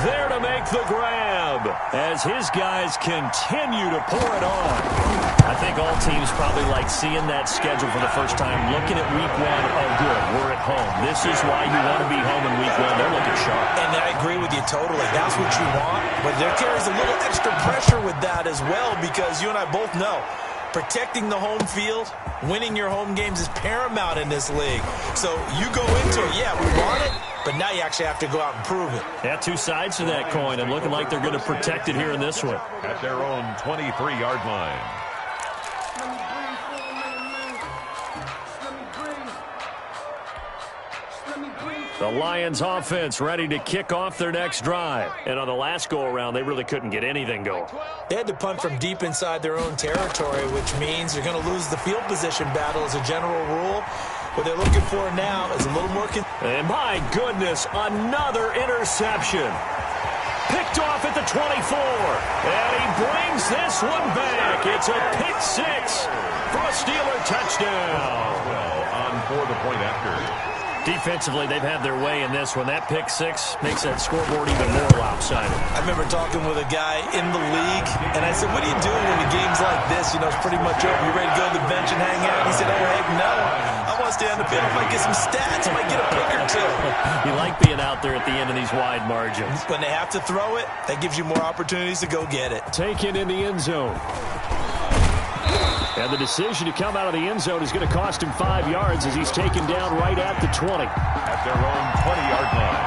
there to make the grab as his guys continue to pour it on. I think all teams probably like seeing that schedule for the first time, looking at week 1. Oh, good, we're at home. This is why you want to be home in week 1. They're looking sharp. And I agree with you totally. That's what you want. But there carries a little extra pressure with that as well, because you and I both know protecting the home field, winning your home games is paramount in this league. So you go into it, yeah, we want it, but now you actually have to go out and prove it. Yeah, 2 sides to that coin, and looking like they're going to protect it here in this one. at their own 23-yard line. The Lions offense ready to kick off their next drive. And on the last go-around, they really couldn't get anything going. They had to punt from deep inside their own territory, which means you're going to lose the field position battle as a general rule. What they're looking for now is a little more... And my goodness, another interception. Picked off at the 24. And he brings this one back. It's a pick 6 for a Steeler touchdown. Well, on for the point after. Defensively, they've had their way in this one. That pick 6 makes that scoreboard even more lopsided. I remember talking with a guy in the league, and I said, what are you doing when the game's like this? You know, it's pretty much over. You ready to go to the bench and hang out? He said, oh, heck no. I want to stay on the field. I might get some stats. I might get a pick or 2. You like being out there at the end of these wide margins. When they have to throw it, that gives you more opportunities to go get it. Taken in the end zone. And the decision to come out of the end zone is going to cost him 5 yards as he's taken down right at the 20. At their own 20-yard line.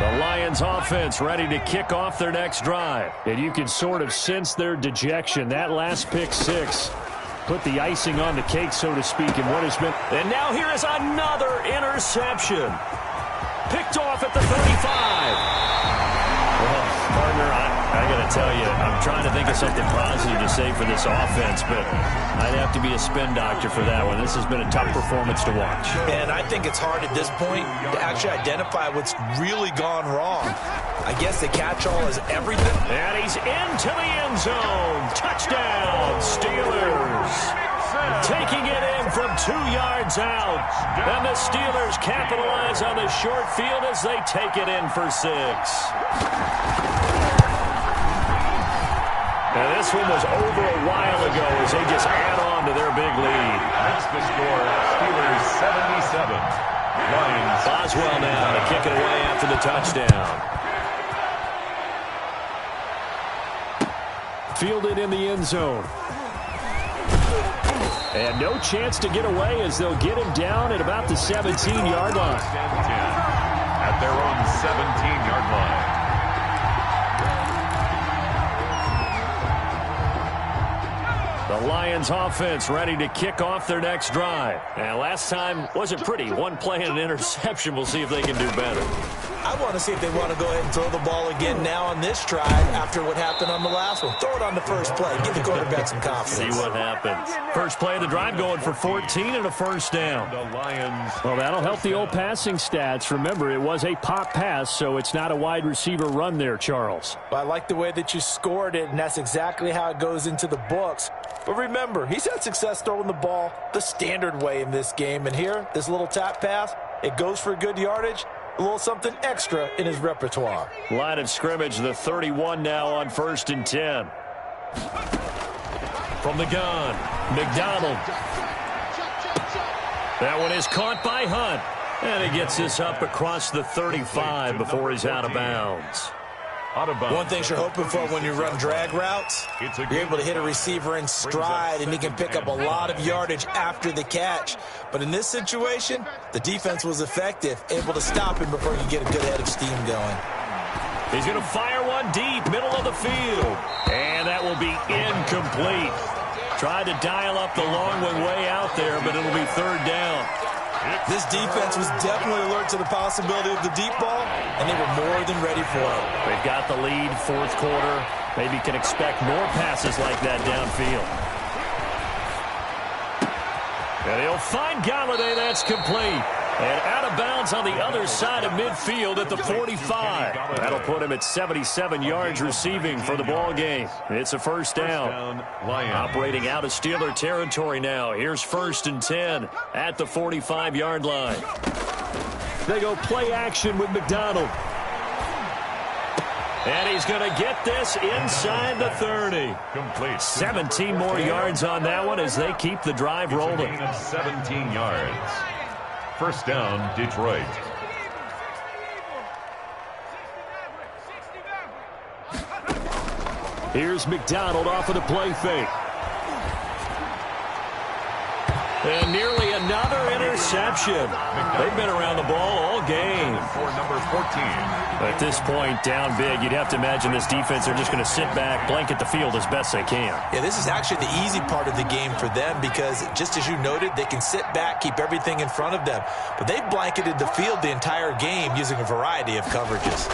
The Lions Lions offense ready to kick off their next drive. And you can sort of sense their dejection. That last pick six put the icing on the cake, so to speak, in what has been. And now here is another interception. Picked off at the 35. Well, partner, I got to tell you, I'm trying to think of something positive to say for this offense, but I'd have to be a spin doctor for that one. This has been a tough performance to watch. And I think it's hard at this point to actually identify what's really gone wrong. I guess the catch-all is everything. And he's into the end zone. Touchdown, Steelers. Taking it in from 2 yards out. And the Steelers capitalize on the short field as they take it in for 6. And this one was over a while ago as they just add on to their big lead. That's the score. Steelers 77. Lions. Boswell now to kick it away after the touchdown. Fielded in the end zone. And no chance to get away as they'll get him down at about the 17-yard line. At their own 17-yard line. The Lions offense ready to kick off their next drive. And last time wasn't pretty. One play and an interception. We'll see if they can do better. I want to see if they want to go ahead and throw the ball again now on this drive after what happened on the last one. Throw it on the first play. Give the quarterback some confidence. See what happens. First play of the drive going for 14 and a first down. The Lions. Well, that'll help the old passing stats. Remember, it was a pop pass, so it's not a wide receiver run there, Charles. Well, I like the way that you scored it, and that's exactly how it goes into the books. But remember, he's had success throwing the ball the standard way in this game. And here, this little tap pass, it goes for good yardage. A little something extra in his repertoire. Line of scrimmage, the 31 now on 1st and 10. From the gun, McDonald. That one is caught by Hunt. And he gets this up across the 35 before he's out of bounds. One thing you're hoping for when you run drag routes, you're able to hit a receiver in stride, and he can pick up a lot of yardage after the catch. But in this situation, the defense was effective, able to stop him before you get a good head of steam going. He's going to fire one deep, middle of the field. And that will be incomplete. Tried to dial up the long one way out there, but it'll be 3rd down. This defense was definitely alert to the possibility of the deep ball, and they were more than ready for it. They've got the lead, 4th quarter. Maybe can expect more passes like that downfield. And he'll find Galladay. That's complete. And out of bounds on the other side of midfield at the 45. That'll put him at 77 yards receiving for the ball game. It's a first down. Operating out of Steeler territory now. Here's 1st and 10 at the 45-yard line. They go play action with McDonald. And he's going to get this inside the 30. Complete. 17 more yards on that one as they keep the drive rolling. It's a gain of 17 yards. First down, Detroit. Here's McDonald off of the play fake. And nearly another interception. They've been around the ball all game. For number 14. At this point, down big, you'd have to imagine this defense are just going to sit back, blanket the field as best they can. Yeah, this is actually the easy part of the game for them because, just as you noted, they can sit back, keep everything in front of them. But they've blanketed the field the entire game using a variety of coverages.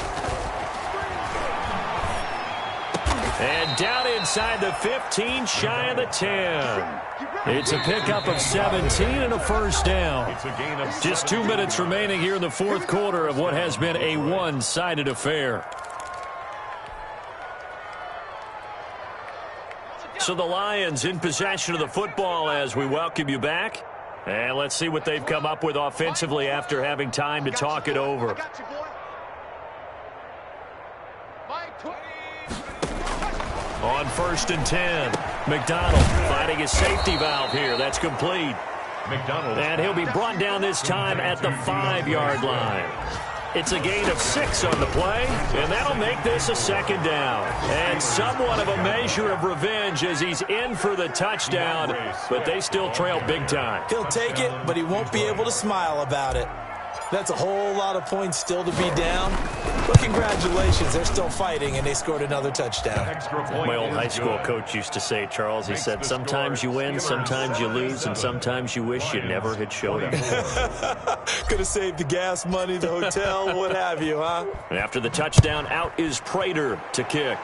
And down inside the 15, shy of the 10. It's a pickup of 17 and a first down. It's a gain of just 2 minutes remaining here in the 4th quarter of what has been a one-sided affair. So the Lions in possession of the football as we welcome you back. And let's see what they've come up with offensively after having time to talk it over. On 1st and 10, McDonald finding his safety valve here. That's complete. McDonald. And he'll be brought down this time at the 5-yard line. It's a gain of 6 on the play, and that'll make this a 2nd down. And somewhat of a measure of revenge as he's in for the touchdown, but they still trail big time. He'll take it, but he won't be able to smile about it. That's a whole lot of points still to be down. But congratulations, they're still fighting, and they scored another touchdown. My old high school coach used to say, Charles, he said, sometimes you win, sometimes you lose, and sometimes you wish you never had showed up. Could have saved the gas money, the hotel, what have you, huh? After the touchdown, out is Prater to kick.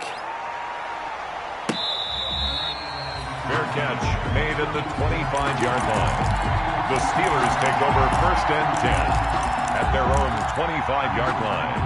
Fair catch made at the 25-yard line. The Steelers take over 1st and 10 at their own 25-yard line.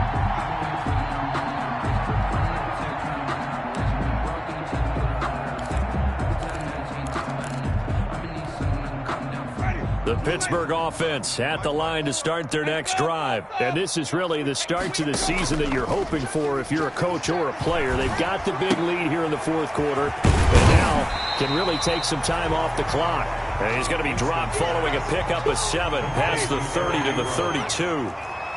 The Pittsburgh offense at the line to start their next drive. And this is really the start to the season that you're hoping for if you're a coach or a player. They've got the big lead here in the fourth quarter, and now can really take some time off the clock. And he's going to be dropped following a pickup of 7 past the 30 to the 32.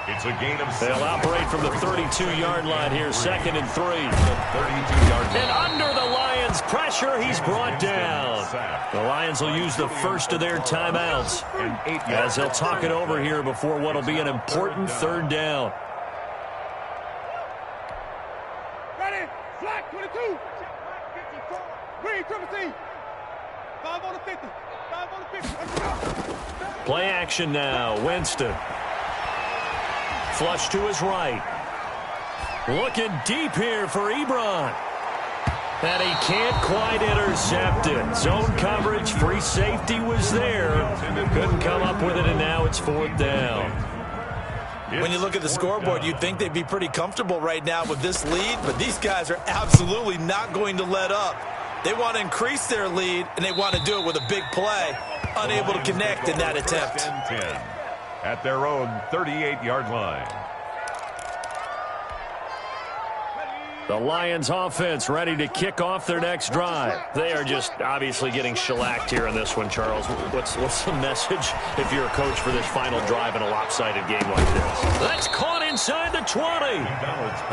It's a gain of 7. They'll operate from the 32-yard line here, 2nd and 3. 32-yard line. And under the Lions' pressure, he's brought down. The Lions will use the first of their timeouts as they'll talk it over here before what will be an important 3rd down. Ready, flat 22. Green, triple T. 5 on the 50. 5 on the 50. Let's go. Play action now, Winston. Flush to his right. Looking deep here for Ebron. And he can't quite intercept it. Zone coverage, free safety was there. Couldn't come up with it, and now it's 4th down. When you look at the scoreboard, you'd think they'd be pretty comfortable right now with this lead, but these guys are absolutely not going to let up. They want to increase their lead, and they want to do it with a big play. Unable to connect in that attempt. 10 at their own 38-yard line. The Lions offense ready to kick off their next drive. They are just obviously getting shellacked here in this one, Charles. What's the message if you're a coach for this final drive in a lopsided game like this? That's caught inside the 20.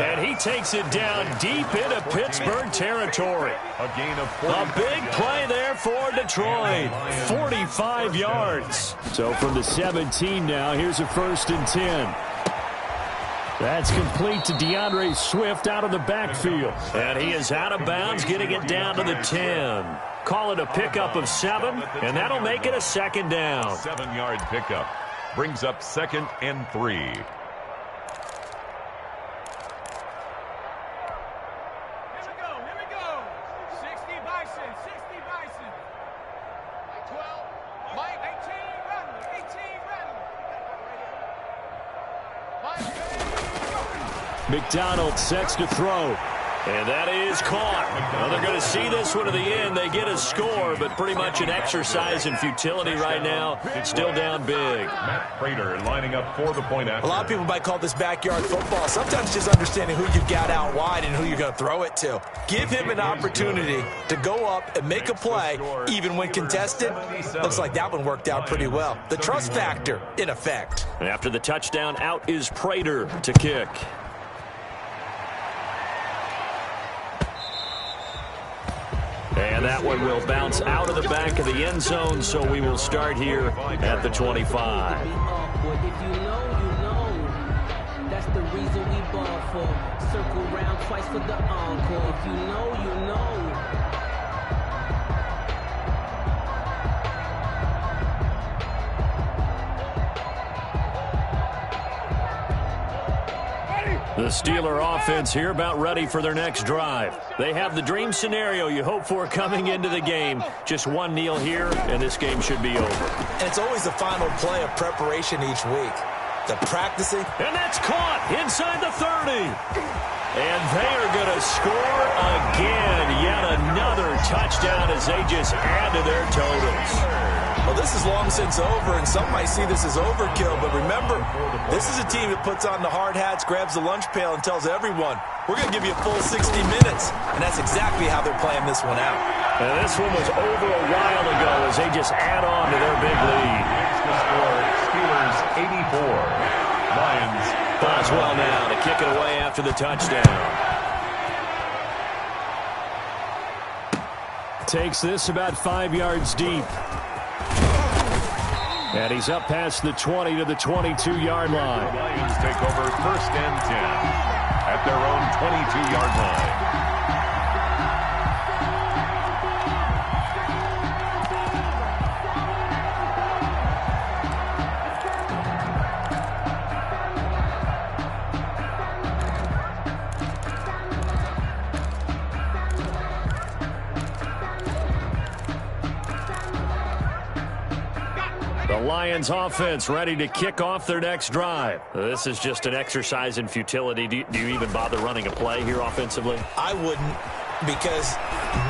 And he takes it down deep into Pittsburgh territory. A gain of 4. A big play there for Detroit. 45 yards. So from the 17 now, here's a 1st and 10. That's complete to DeAndre Swift out of the backfield. And he is out of bounds, getting it down to the 10. Call it a pickup of 7, and that'll make it a 2nd down. 7-yard pickup brings up 2nd and 3. Here we go. 60 Bison, 60 Bison. 12, Mike, 18, Rattler, 18, Rattler. Mike, McDonald sets to throw. And that is caught. Well, they're going to see this one to the end. They get a score, but pretty much an exercise in futility right now. Still down big. Matt Prater lining up for the point after. A lot of people might call this backyard football. Sometimes just understanding who you've got out wide and who you're going to throw it to. Give him an opportunity to go up and make a play, even when contested. Looks like that one worked out pretty well. The trust factor, in effect. And after the touchdown, out is Prater to kick. And that one will bounce out of the back of the end zone, so we will start here at the 25. If you know, you know. That's the reason we ball for. Circle round twice for the encore. If you know, you know. The Steeler offense here about ready for their next drive. They have the dream scenario you hope for coming into the game. Just one kneel here, and this game should be over. And it's always the final play of preparation each week. The practicing. And that's caught inside the 30. And they are going to score again. Yet another touchdown as they just add to their totals. Well, this is long since over, and some might see this as overkill. But remember, this is a team that puts on the hard hats, grabs the lunch pail, and tells everyone, we're going to give you a full 60 minutes. And that's exactly how they're playing this one out. And this one was over a while ago as they just add on to their big lead. The score, Steelers 84. Lions. Boswell now to kick it away after the touchdown. Takes this about 5 yards deep. And he's up past the 20 to the 22-yard line. The Lions take over 1st and 10 at their own 22-yard line. Lions offense ready to kick off their next drive. This is just an exercise in futility. Do you even bother running a play here offensively? I wouldn't, because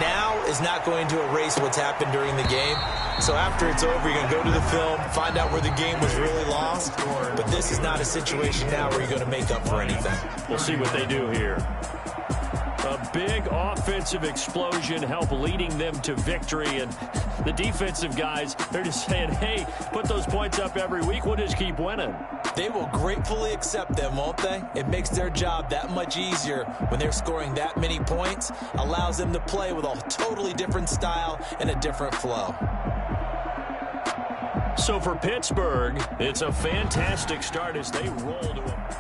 now is not going to erase what's happened during the game. So after it's over, you're going to go to the film, find out where the game was really lost. But this is not a situation now where you're going to make up for anything. We'll see what they do here. A big offensive explosion help leading them to victory, and the defensive guys, they're just saying, hey, put those points up every week, we'll just keep winning. They will gratefully accept them, won't they? It makes their job that much easier when they're scoring that many points, allows them to play with a totally different style and a different flow. So for Pittsburgh, it's a fantastic start as they roll to a